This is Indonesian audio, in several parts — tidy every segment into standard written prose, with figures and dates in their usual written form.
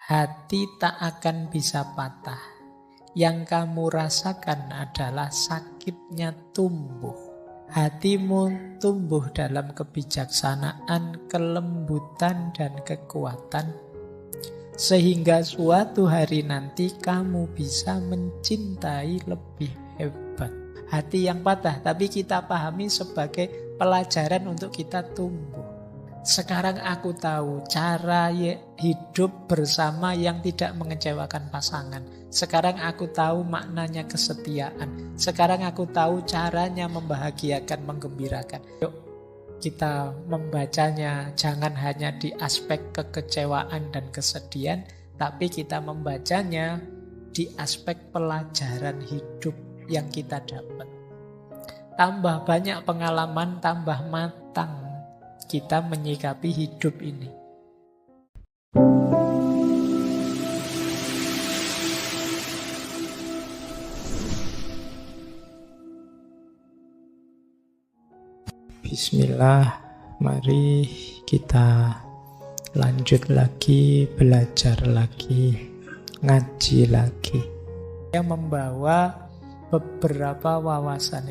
hati tak akan bisa patah. Yang kamu rasakan adalah sakitnya tumbuh. Hatimu tumbuh dalam kebijaksanaan, kelembutan, dan kekuatan. Sehingga suatu hari nanti kamu bisa mencintai lebih hebat. Hati yang patah, tapi kita pahami sebagai pelajaran untuk kita tumbuh. Sekarang aku tahu cara hidup bersama yang tidak mengecewakan pasangan. Sekarang aku tahu maknanya kesetiaan. Sekarang aku tahu caranya membahagiakan, menggembirakan. Yuk kita membacanya jangan hanya di aspek kekecewaan dan kesedihan, tapi kita membacanya di aspek pelajaran hidup yang kita dapat. Tambah banyak pengalaman, tambah matang kita menyikapi hidup ini. Bismillah, mari kita lanjut lagi, belajar lagi, ngaji lagi. Saya membawa beberapa wawasan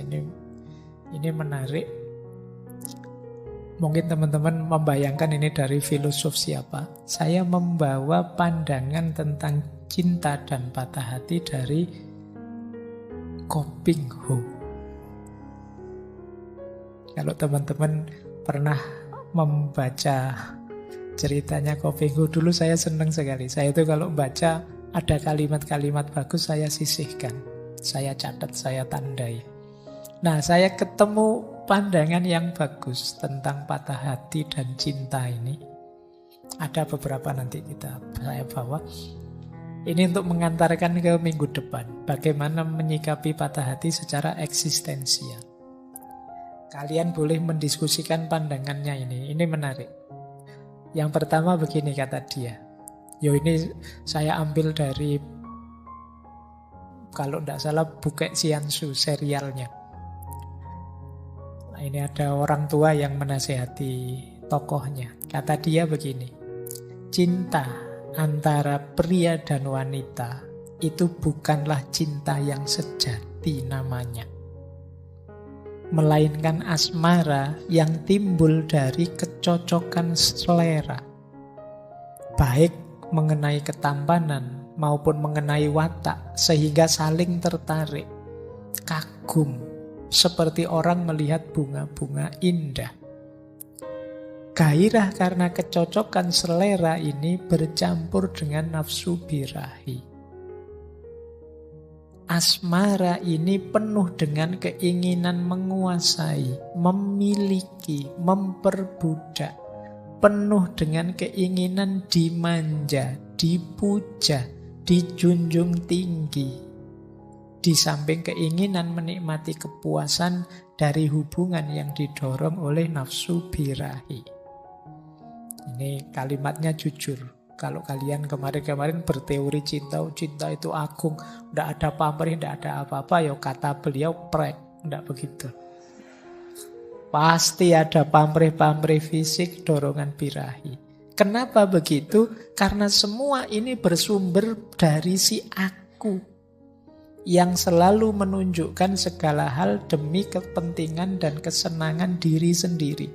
ini menarik. Mungkin teman-teman membayangkan ini dari filosof siapa. Saya membawa pandangan tentang cinta dan patah hati dari Ko Ping Ho. Kalau teman-teman pernah membaca ceritanya Ko Ping Ho, dulu saya senang sekali. Saya itu kalau membaca ada kalimat-kalimat bagus saya sisihkan, saya catat, saya tandai. Nah, saya ketemu pandangan yang bagus tentang patah hati dan cinta ini. Ada beberapa nanti saya bawa. Ini untuk mengantarkan ke minggu depan. Bagaimana menyikapi patah hati secara eksistensial. Kalian boleh mendiskusikan pandangannya ini. Ini menarik. Yang pertama begini kata dia. Ini saya ambil dari, kalau tidak salah, Bukek Siansu serialnya. Ini ada orang tua yang menasihati tokohnya. Kata dia begini, cinta antara pria dan wanita itu bukanlah cinta yang sejati namanya, melainkan asmara yang timbul dari kecocokan selera, baik mengenai ketampanan maupun mengenai watak, sehingga saling tertarik, kagum, seperti orang melihat bunga-bunga indah. Gairah karena kecocokan selera ini bercampur dengan nafsu birahi. Asmara ini penuh dengan keinginan menguasai, memiliki, memperbudak. Penuh dengan keinginan dimanja, dipuja, dijunjung tinggi. Di samping keinginan menikmati kepuasan dari hubungan yang didorong oleh nafsu birahi. Ini kalimatnya jujur. Kalau kalian kemarin-kemarin berteori cinta itu agung, tidak ada pamrih, tidak ada apa-apa, ya kata beliau prek, tidak begitu. Pasti ada pamrih-pamrih fisik, dorongan birahi. Kenapa begitu? Karena semua ini bersumber dari si aku, yang selalu menunjukkan segala hal demi kepentingan dan kesenangan diri sendiri.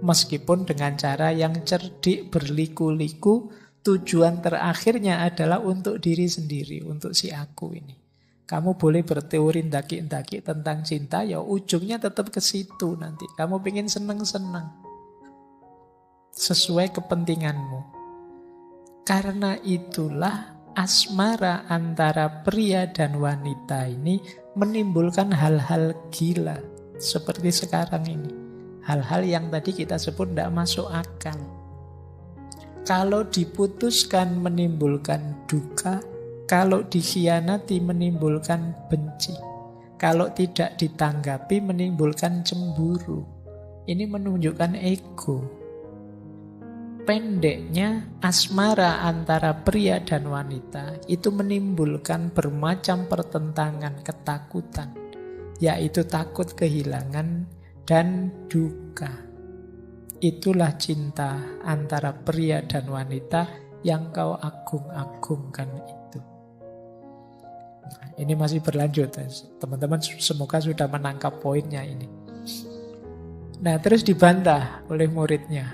Meskipun dengan cara yang cerdik, berliku-liku, tujuan terakhirnya adalah untuk diri sendiri, untuk si aku ini. Kamu boleh berteori ndaki-ndaki tentang cinta, ya ujungnya tetap ke situ nanti. Kamu pengen seneng-seneng sesuai kepentinganmu. Karena itulah asmara antara pria dan wanita ini menimbulkan hal-hal gila seperti sekarang ini. Hal-hal yang tadi kita sebut tidak masuk akal. Kalau diputuskan menimbulkan duka, kalau dikhianati menimbulkan benci, kalau tidak ditanggapi menimbulkan cemburu. Ini menunjukkan ego. Pendeknya, asmara antara pria dan wanita itu menimbulkan bermacam pertentangan, ketakutan, yaitu takut kehilangan dan duka. Itulah cinta antara pria dan wanita yang kau agung-agungkan itu. Nah, ini masih berlanjut. Teman-teman semoga sudah menangkap poinnya ini. Nah, terus dibantah oleh muridnya.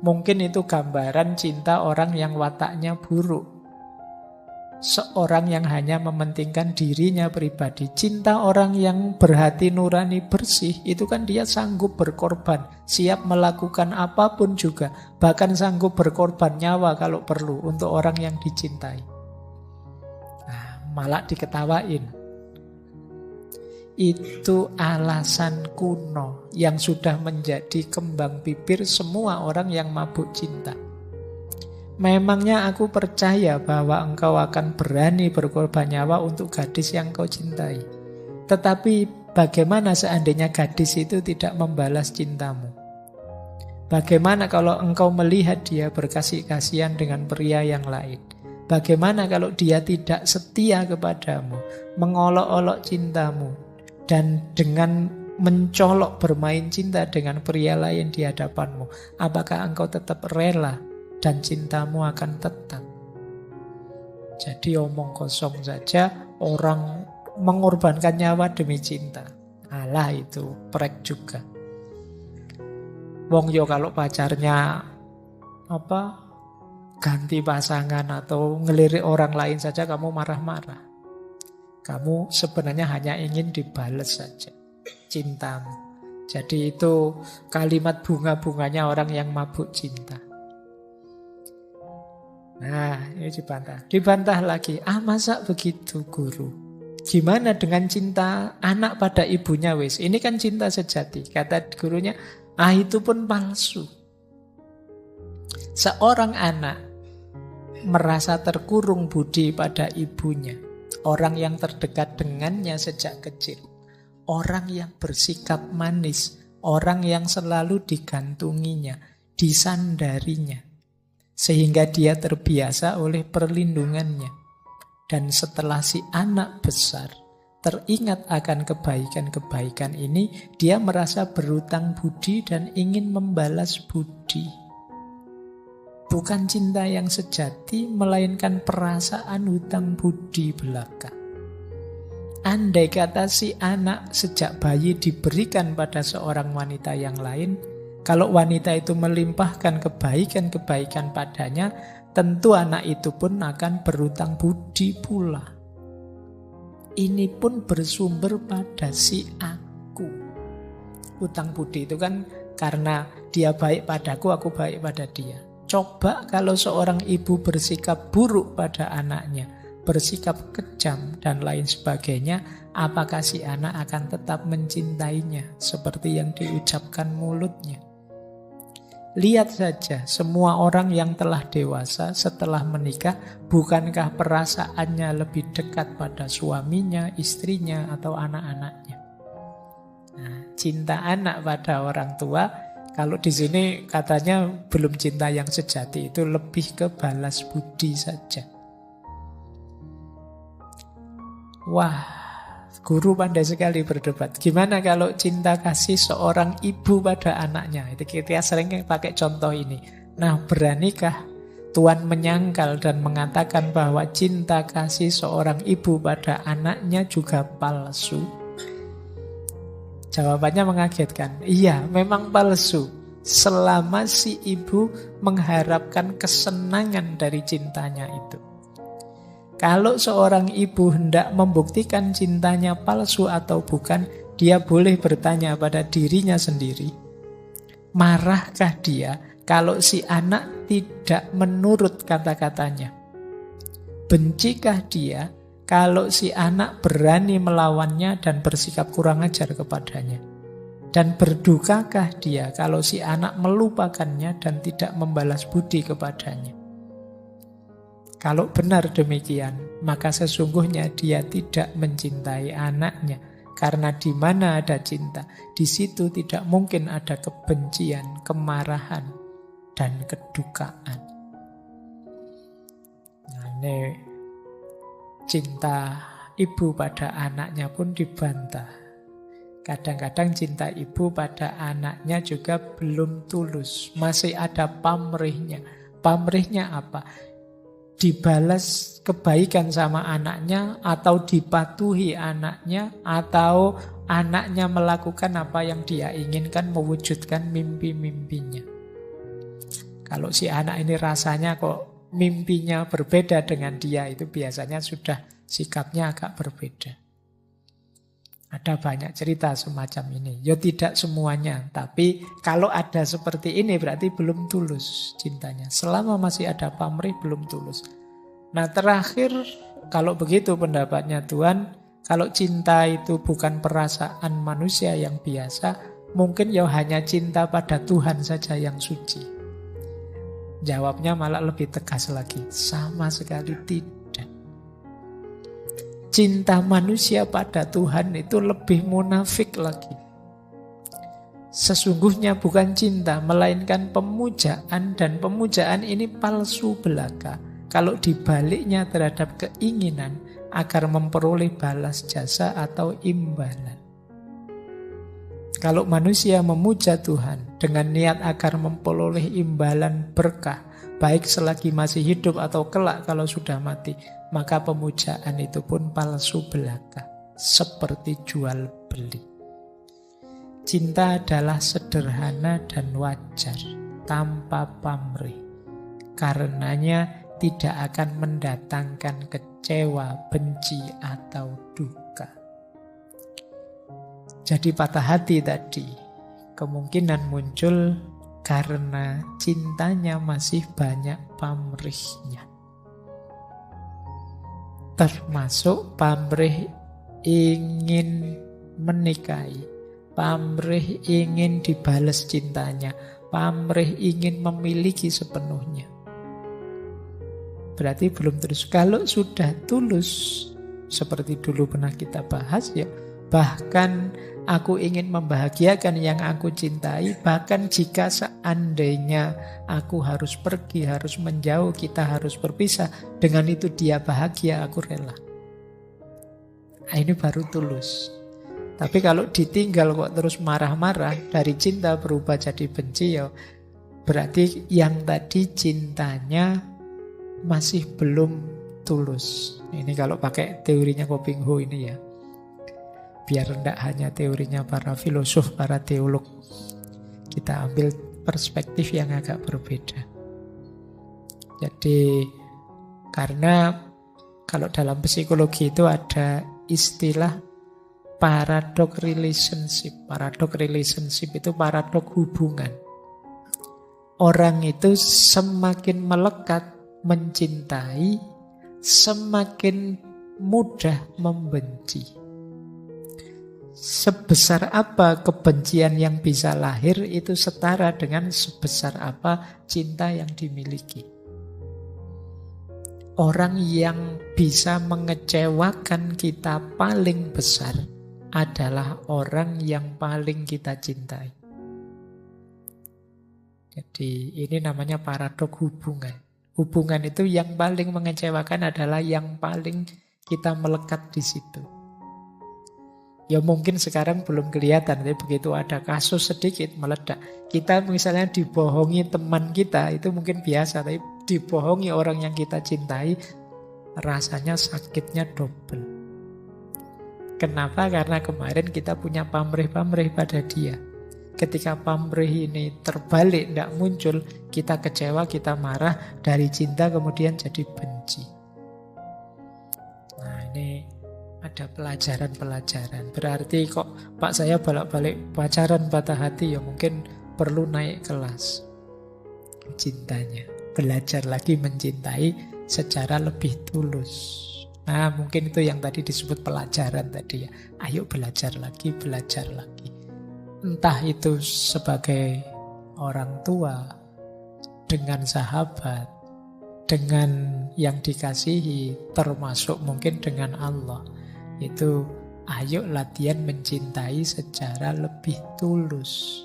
Mungkin itu gambaran cinta orang yang wataknya buruk. Seorang yang hanya mementingkan dirinya pribadi. Cinta orang yang berhati nurani bersih, itu kan dia sanggup berkorban, siap melakukan apapun juga, bahkan sanggup berkorban nyawa kalau perlu untuk orang yang dicintai. Nah, malah diketawain. Itu alasan kuno yang sudah menjadi kembang bibir semua orang yang mabuk cinta. Memangnya aku percaya bahwa engkau akan berani berkorban nyawa untuk gadis yang kau cintai. Tetapi bagaimana seandainya gadis itu tidak membalas cintamu? Bagaimana kalau engkau melihat dia berkasih-kasihan dengan pria yang lain? Bagaimana kalau dia tidak setia kepadamu, mengolok-olok cintamu, dan dengan mencolok bermain cinta dengan pria lain di hadapanmu? Apakah engkau tetap rela? Dan cintamu akan tetap. Jadi omong kosong saja, orang mengorbankan nyawa demi cinta. Alah, itu prek juga. Wong yo kalau pacarnya ganti pasangan atau ngelirik orang lain saja kamu marah-marah. Kamu sebenarnya hanya ingin dibales saja cintamu. Jadi itu kalimat bunga-bunganya orang yang mabuk cinta. Nah, ini dibantah. Dibantah lagi. Masa begitu guru? Gimana dengan cinta anak pada ibunya wis? Ini kan cinta sejati. Kata gurunya, itu pun palsu. Seorang anak merasa terkurung budi pada ibunya. Orang yang terdekat dengannya sejak kecil. Orang yang bersikap manis. Orang yang selalu digantunginya, disandarinya. Sehingga dia terbiasa oleh perlindungannya. Dan setelah si anak besar teringat akan kebaikan-kebaikan ini, dia merasa berutang budi dan ingin membalas budi. Bukan cinta yang sejati, melainkan perasaan hutang budi belaka. Andai kata si anak sejak bayi diberikan pada seorang wanita yang lain, kalau wanita itu melimpahkan kebaikan-kebaikan padanya, tentu anak itu pun akan berutang budi pula. Ini pun bersumber pada si aku. Utang budi itu kan karena dia baik padaku, aku baik pada dia. Coba kalau seorang ibu bersikap buruk pada anaknya, bersikap kejam dan lain sebagainya, apakah si anak akan tetap mencintainya seperti yang diucapkan mulutnya? Lihat saja semua orang yang telah dewasa setelah menikah, bukankah perasaannya lebih dekat pada suaminya, istrinya, atau anak-anaknya? Nah, cinta anak pada orang tua, kalau di sini katanya belum cinta yang sejati, itu lebih ke balas budi saja. Wah, guru pandai sekali berdebat. Gimana kalau cinta kasih seorang ibu pada anaknya? Itu kita sering pakai contoh ini. Nah, beranikah Tuhan menyangkal dan mengatakan bahwa cinta kasih seorang ibu pada anaknya juga palsu? Jawabannya mengagetkan. Iya, memang palsu. Selama si ibu mengharapkan kesenangan dari cintanya itu. Kalau seorang ibu hendak membuktikan cintanya palsu atau bukan, dia boleh bertanya pada dirinya sendiri. Marahkah dia kalau si anak tidak menurut kata-katanya? Bencikah dia kalau si anak berani melawannya dan bersikap kurang ajar kepadanya? Dan berdukakah dia kalau si anak melupakannya dan tidak membalas budi kepadanya? Kalau benar demikian, maka sesungguhnya dia tidak mencintai anaknya. Karena di mana ada cinta, di situ tidak mungkin ada kebencian, kemarahan, dan kedukaan. Nah, ini cinta ibu pada anaknya pun dibantah. Kadang-kadang cinta ibu pada anaknya juga belum tulus, masih ada pamrihnya. Pamrihnya apa? Dibalas kebaikan sama anaknya, atau dipatuhi anaknya, atau anaknya melakukan apa yang dia inginkan, mewujudkan mimpi-mimpinya. Kalau si anak ini rasanya kok mimpinya berbeda dengan dia, itu biasanya sudah sikapnya agak berbeda. Ada banyak cerita semacam ini. Ya tidak semuanya, tapi kalau ada seperti ini berarti belum tulus cintanya. Selama masih ada pamrih belum tulus. Nah terakhir, kalau begitu pendapatnya Tuhan, kalau cinta itu bukan perasaan manusia yang biasa, mungkin ya hanya cinta pada Tuhan saja yang suci. Jawabnya malah lebih tegas lagi, sama sekali tidak. Cinta manusia pada Tuhan itu lebih munafik lagi. Sesungguhnya bukan cinta, melainkan pemujaan, dan pemujaan ini palsu belaka. Kalau dibaliknya terhadap keinginan agar memperoleh balas jasa atau imbalan. Kalau manusia memuja Tuhan dengan niat agar memperoleh imbalan berkah, baik selagi masih hidup atau kelak kalau sudah mati, maka pemujaan itu pun palsu belaka, seperti jual beli. Cinta adalah sederhana dan wajar, tanpa pamrih. Karenanya tidak akan mendatangkan kecewa, benci, atau duka. Jadi patah hati tadi kemungkinan muncul karena cintanya masih banyak pamrihnya. Termasuk pamrih ingin menikahi, pamrih ingin dibalas cintanya, pamrih ingin memiliki sepenuhnya. Berarti belum tulus. Kalau sudah tulus, seperti dulu pernah kita bahas ya, bahkan aku ingin membahagiakan yang aku cintai, bahkan jika seandainya aku harus pergi, harus menjauh, kita harus berpisah, dengan itu dia bahagia, aku rela. Nah, ini baru tulus. Tapi kalau ditinggal kok terus marah-marah, dari cinta berubah jadi benci, ya berarti yang tadi cintanya masih belum tulus. Ini kalau pakai teorinya Koping Ho ini ya. Biar tidak hanya teorinya para filosof, para teolog. Kita ambil perspektif yang agak berbeda. Jadi, karena kalau dalam psikologi itu ada istilah paradox relationship. Paradox relationship itu paradox hubungan. Orang itu semakin melekat mencintai, semakin mudah membenci. Sebesar apa kebencian yang bisa lahir itu setara dengan sebesar apa cinta yang dimiliki. Orang yang bisa mengecewakan kita paling besar adalah orang yang paling kita cintai. Jadi ini namanya paradok hubungan. Hubungan itu yang paling mengecewakan adalah yang paling kita melekat di situ. Ya mungkin sekarang belum kelihatan, tapi begitu ada kasus sedikit meledak. Kita misalnya dibohongi teman kita, itu mungkin biasa, tapi dibohongi orang yang kita cintai, rasanya sakitnya double. Kenapa? Karena kemarin kita punya pamrih-pamrih pada dia. Ketika pamrih ini terbalik, tidak muncul, kita kecewa, kita marah, dari cinta kemudian jadi benci. Nah ini ada pelajaran-pelajaran. Berarti kok Pak saya bolak-balik pacaran patah hati, ya mungkin perlu naik kelas cintanya. Belajar lagi mencintai secara lebih tulus. Nah mungkin itu yang tadi disebut pelajaran tadi ya. Ayo belajar lagi, belajar lagi. Entah itu sebagai orang tua, dengan sahabat, dengan yang dikasihi, termasuk mungkin dengan Allah. Itu ayo latihan mencintai secara lebih tulus.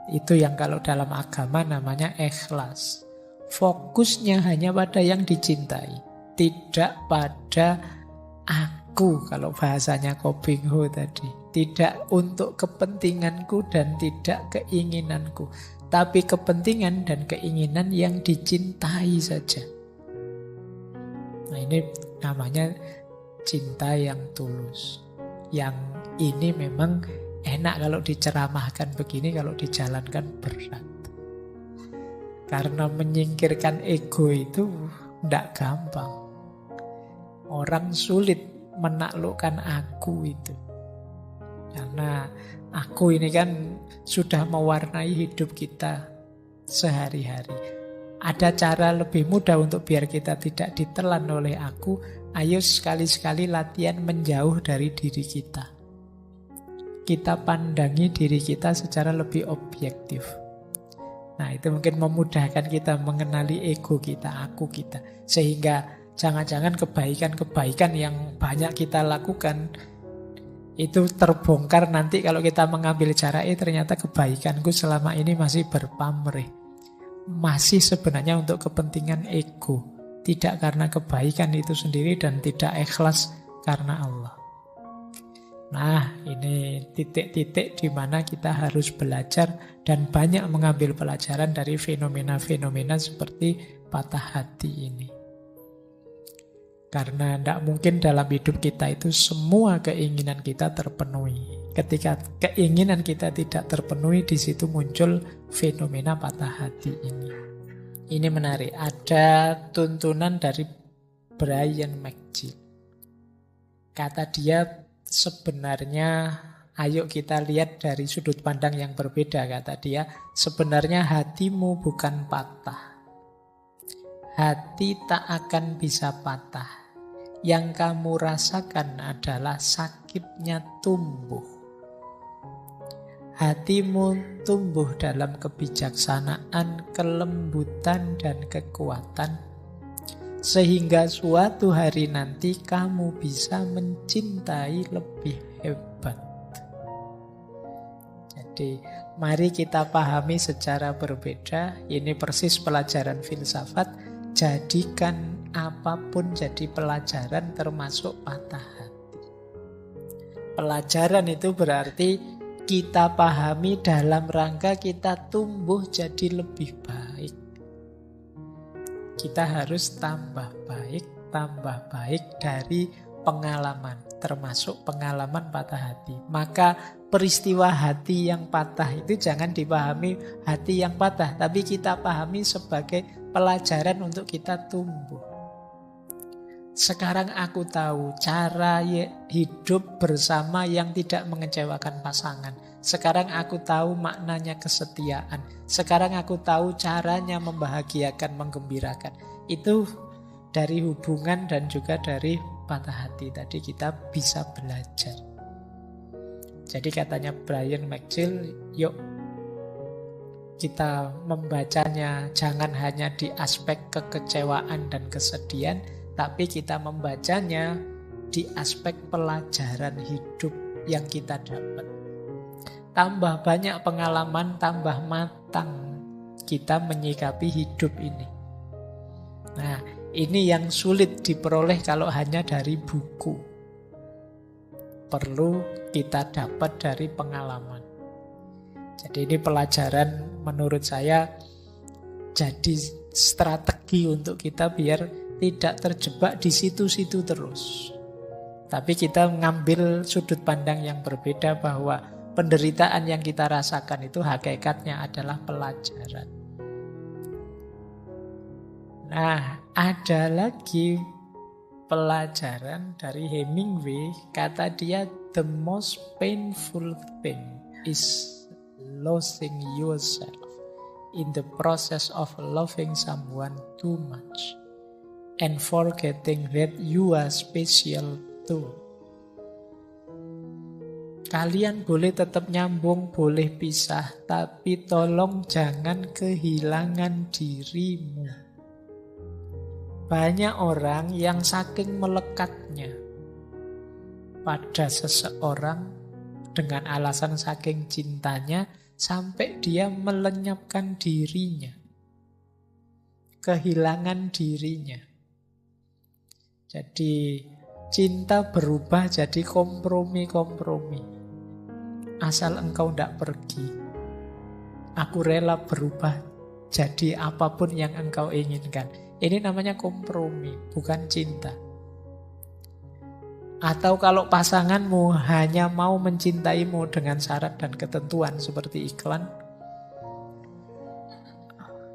Itu yang kalau dalam agama namanya ikhlas. Fokusnya hanya pada yang dicintai, tidak pada aku kalau bahasanya Koping Ho tadi. Tidak untuk kepentinganku dan tidak keinginanku. tapi kepentingan dan keinginan yang dicintai saja. Nah, ini namanya cinta yang tulus. Yang ini memang enak kalau diceramahkan begini, kalau dijalankan berat. Karena menyingkirkan ego itu tidak gampang. Orang sulit menaklukkan aku itu. Karena aku ini kan sudah mewarnai hidup kita sehari-hari. Ada cara lebih mudah untuk biar kita tidak ditelan oleh aku. Ayo sekali-sekali latihan menjauh dari diri kita. Kita pandangi diri kita secara lebih objektif. Nah, itu mungkin memudahkan kita mengenali ego kita, aku kita. Sehingga jangan-jangan kebaikan-kebaikan yang banyak kita lakukan itu terbongkar nanti kalau kita mengambil cara ternyata kebaikanku selama ini masih berpamrih. Masih sebenarnya untuk kepentingan ego. Tidak karena kebaikan itu sendiri dan tidak ikhlas karena Allah. Nah, ini titik-titik di mana kita harus belajar dan banyak mengambil pelajaran dari fenomena-fenomena seperti patah hati ini. Karena tidak mungkin dalam hidup kita itu semua keinginan kita terpenuhi. Ketika keinginan kita tidak terpenuhi, di situ muncul fenomena patah hati ini. Ini menarik. Ada tuntunan dari Brian McGill. Kata dia, sebenarnya ayo kita lihat dari sudut pandang yang berbeda. Kata dia, sebenarnya hatimu bukan patah. Hati tak akan bisa patah. Yang kamu rasakan adalah sakitnya tumbuh. Hatimu tumbuh dalam kebijaksanaan, kelembutan, dan kekuatan. Sehingga suatu hari nanti kamu bisa mencintai lebih hebat. Jadi mari kita pahami secara berbeda. Ini persis pelajaran filsafat. Jadikan apapun jadi pelajaran termasuk patah hati. Pelajaran itu berarti kita pahami dalam rangka kita tumbuh jadi lebih baik. Kita harus tambah baik dari pengalaman, termasuk pengalaman patah hati. Maka peristiwa hati yang patah itu jangan dipahami hati yang patah, tapi kita pahami sebagai pelajaran untuk kita tumbuh. Sekarang aku tahu cara hidup bersama yang tidak mengecewakan pasangan. Sekarang aku tahu maknanya kesetiaan. Sekarang aku tahu caranya membahagiakan, menggembirakan. Itu dari hubungan dan juga dari patah hati. Tadi kita bisa belajar. Jadi katanya Brian McGill, yuk kita membacanya jangan hanya di aspek kekecewaan dan kesedihan, tapi kita membacanya di aspek pelajaran hidup yang kita dapat. Tambah banyak pengalaman, tambah matang kita menyikapi hidup ini. Nah, ini yang sulit diperoleh kalau hanya dari buku. Perlu kita dapat dari pengalaman. Jadi ini pelajaran menurut saya jadi strategi untuk kita biar tidak terjebak di situ-situ terus. Tapi kita mengambil sudut pandang yang berbeda bahwa penderitaan yang kita rasakan itu hakikatnya adalah pelajaran. Nah, ada lagi pelajaran dari Hemingway. Kata dia, the most painful thing is losing yourself in the process of loving someone too much. And forgetting that you are special too. Kalian boleh tetap nyambung, boleh pisah, tapi tolong jangan kehilangan dirimu. Banyak orang yang saking melekatnya pada seseorang dengan alasan saking cintanya sampai dia melenyapkan dirinya, kehilangan dirinya. Jadi cinta berubah jadi kompromi-kompromi. Asal engkau tidak pergi, Aku rela berubah jadi apapun yang engkau inginkan. Ini namanya kompromi, bukan cinta. Atau kalau pasanganmu hanya mau mencintaimu dengan syarat dan ketentuan seperti iklan,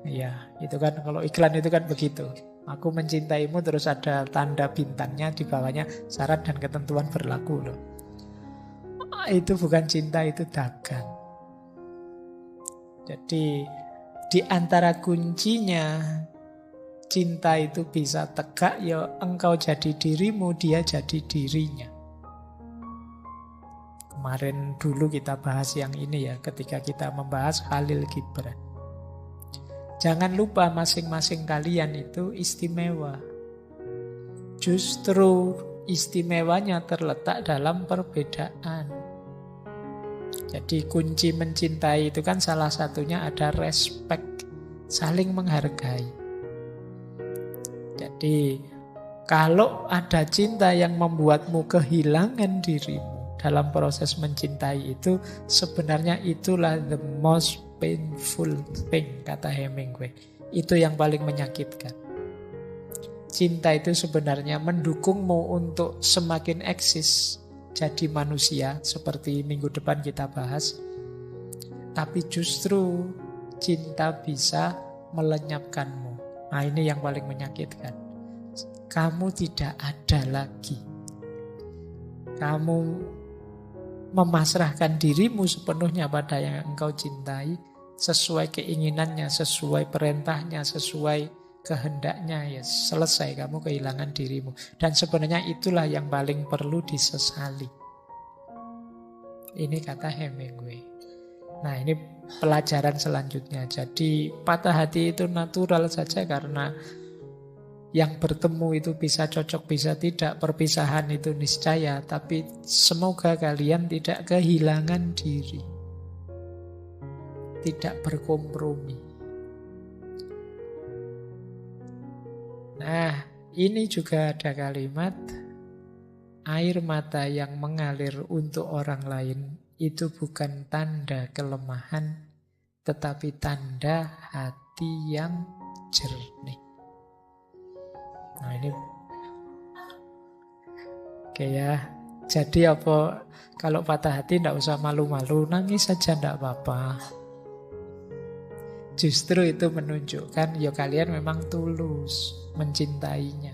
ya itu kan kalau iklan itu kan begitu. Aku mencintaimu terus ada tanda bintangnya di bawahnya syarat dan ketentuan berlaku loh. Itu bukan cinta, itu dagang. Jadi di antara kuncinya cinta itu bisa tegak, ya engkau jadi dirimu, dia jadi dirinya. Kemarin dulu kita bahas yang ini ya, ketika kita membahas Khalil Gibran. Jangan lupa masing-masing kalian itu istimewa. Justru istimewanya terletak dalam perbedaan. Jadi kunci mencintai itu kan salah satunya ada respect, saling menghargai. Jadi kalau ada cinta yang membuatmu kehilangan dirimu dalam proses mencintai itu, sebenarnya itulah the most painful thing, kata Hemingway. Itu yang paling menyakitkan. Cinta itu sebenarnya mendukungmu untuk semakin eksis jadi manusia, seperti minggu depan kita bahas. Tapi justru cinta bisa melenyapkanmu. Nah, ini yang paling menyakitkan. Kamu tidak ada lagi. Kamu memasrahkan dirimu sepenuhnya pada yang engkau cintai, sesuai keinginannya, sesuai perintahnya, sesuai kehendaknya, ya selesai, kamu kehilangan dirimu. Dan sebenarnya itulah yang paling perlu disesali. Ini kata Hemingway. Nah, ini pelajaran selanjutnya. Jadi patah hati itu natural saja, karena yang bertemu itu bisa cocok, bisa tidak. Perpisahan itu niscaya. Tapi semoga kalian tidak kehilangan diri, tidak berkompromi. Nah, ini juga ada kalimat, air mata yang mengalir untuk orang lain itu bukan tanda kelemahan, tetapi tanda hati yang jernih. Nah, ini oke ya. Jadi apa, kalau patah hati tidak usah malu-malu, nangis saja tidak apa-apa. Justru itu menunjukkan ya kalian memang tulus mencintainya.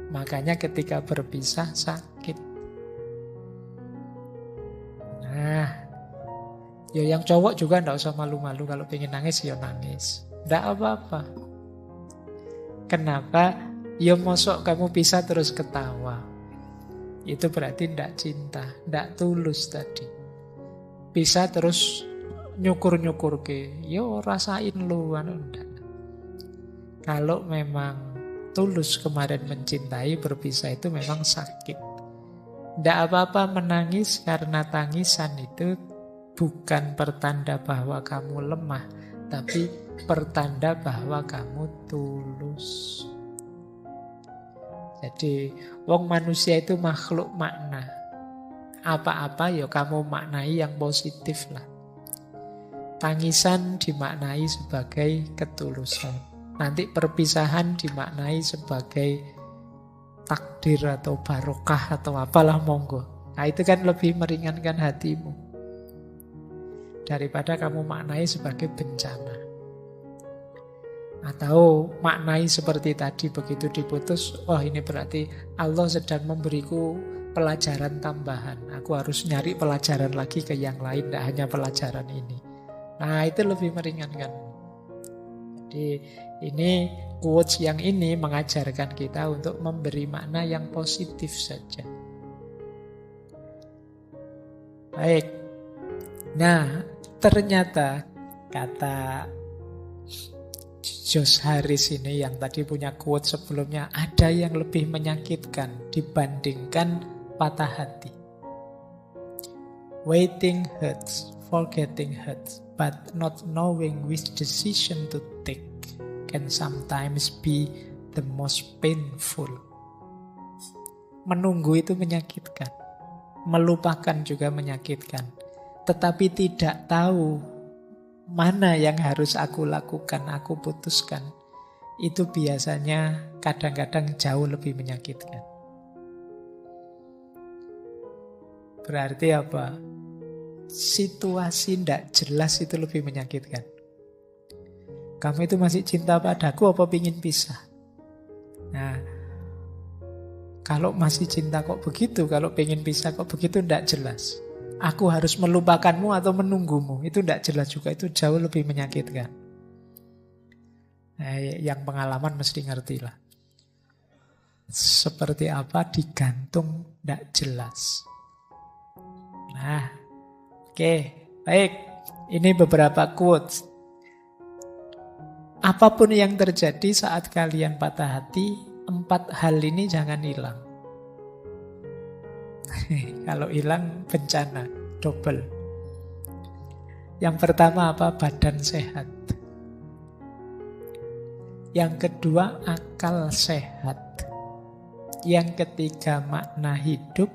Makanya ketika berpisah sakit. Nah, ya yang cowok juga tidak usah malu-malu, kalau pengen nangis ya nangis, tidak apa-apa. Kenapa? Ya mosok kamu pisah terus ketawa. Itu berarti tidak cinta, tidak tulus tadi. Pisah terus nyukur-nyukur ke, yo rasain lu. Kalau memang tulus kemarin mencintai, berpisah itu memang sakit. Tidak apa-apa menangis, karena tangisan itu bukan pertanda bahwa kamu lemah, tapi pertanda bahwa kamu tulus. Jadi wong manusia itu makhluk makna. Apa-apa ya kamu maknai yang positif lah. Tangisan dimaknai sebagai ketulusan. Nanti perpisahan dimaknai sebagai takdir atau barokah atau apalah, monggo. Nah, itu kan lebih meringankan hatimu daripada kamu maknai sebagai bencana. Atau maknai seperti tadi, begitu diputus, wah ini berarti Allah sedang memberiku pelajaran tambahan. Aku harus nyari pelajaran lagi ke yang lain, tidak hanya pelajaran ini. Nah, itu lebih meringankan. Jadi ini quotes yang ini mengajarkan kita untuk memberi makna yang positif saja. Baik. Nah, ternyata kata Josh Harris ini yang tadi punya quote sebelumnya, ada yang lebih menyakitkan dibandingkan patah hati. Waiting hurts, forgetting hurts, but not knowing which decision to take can sometimes be the most painful. Menunggu itu menyakitkan, melupakan juga menyakitkan. Tetapi tidak tahu mana yang harus aku lakukan, aku putuskan, itu biasanya kadang-kadang jauh lebih menyakitkan. Berarti apa? Situasi tidak jelas itu lebih menyakitkan. Kamu itu masih cinta padaku apa pingin pisah? Nah, kalau masih cinta kok begitu, kalau pengen pisah kok begitu, tidak jelas. Aku harus melupakanmu atau menunggumu, itu tidak jelas juga, itu jauh lebih menyakitkan. Nah, yang pengalaman mesti ngerti lah. Seperti apa digantung tidak jelas. Nah, oke, baik. Ini beberapa quotes. Apapun yang terjadi saat kalian patah hati, 4 hal ini jangan hilang. Kalau hilang bencana, double. Yang pertama apa? Badan sehat. Yang kedua akal sehat. Yang ketiga makna hidup.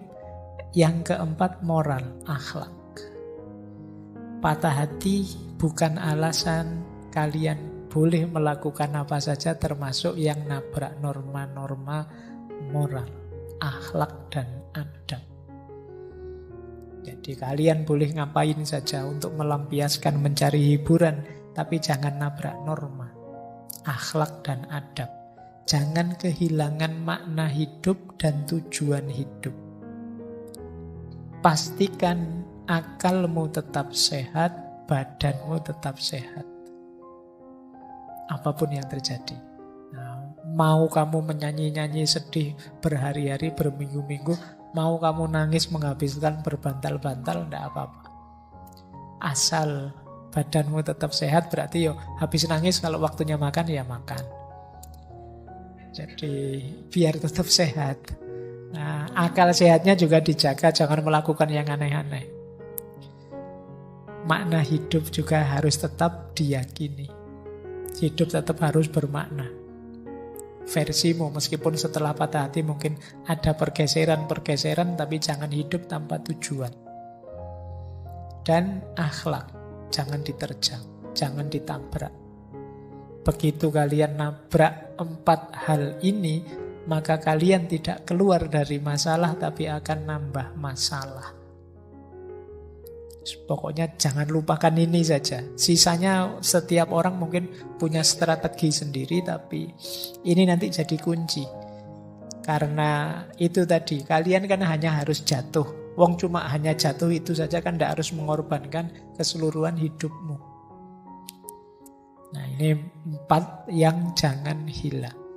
Yang keempat moral, akhlak. Patah hati bukan alasan kalian boleh melakukan apa saja, termasuk yang nabrak norma-norma moral, akhlak dan adab. Jadi kalian boleh ngapain saja untuk melampiaskan, mencari hiburan, tapi jangan nabrak norma, akhlak dan adab. Jangan kehilangan makna hidup dan tujuan hidup. Pastikan akalmu tetap sehat, badanmu tetap sehat. Apapun yang terjadi. Nah, mau kamu menyanyi-nyanyi sedih berhari-hari, berminggu-minggu, mau kamu nangis menghabiskan berbantal-bantal, tidak apa-apa. Asal badanmu tetap sehat, berarti habis nangis kalau waktunya makan, ya makan. Jadi biar tetap sehat. Nah, akal sehatnya juga dijaga, jangan melakukan yang aneh-aneh. Makna hidup juga harus tetap diyakini. Hidup tetap harus bermakna. Versimu, meskipun setelah patah hati mungkin ada pergeseran-pergeseran, tapi jangan hidup tanpa tujuan. Dan akhlak, jangan diterjang, jangan ditabrak. Begitu kalian nabrak 4 hal ini, maka kalian tidak keluar dari masalah, tapi akan nambah masalah. Pokoknya jangan lupakan ini saja. Sisanya setiap orang mungkin punya strategi sendiri, tapi ini nanti jadi kunci. Karena itu tadi, kalian kan hanya harus jatuh. Wong cuma hanya jatuh itu saja kan, tidak harus mengorbankan keseluruhan hidupmu. Nah, ini 4 yang jangan hilang.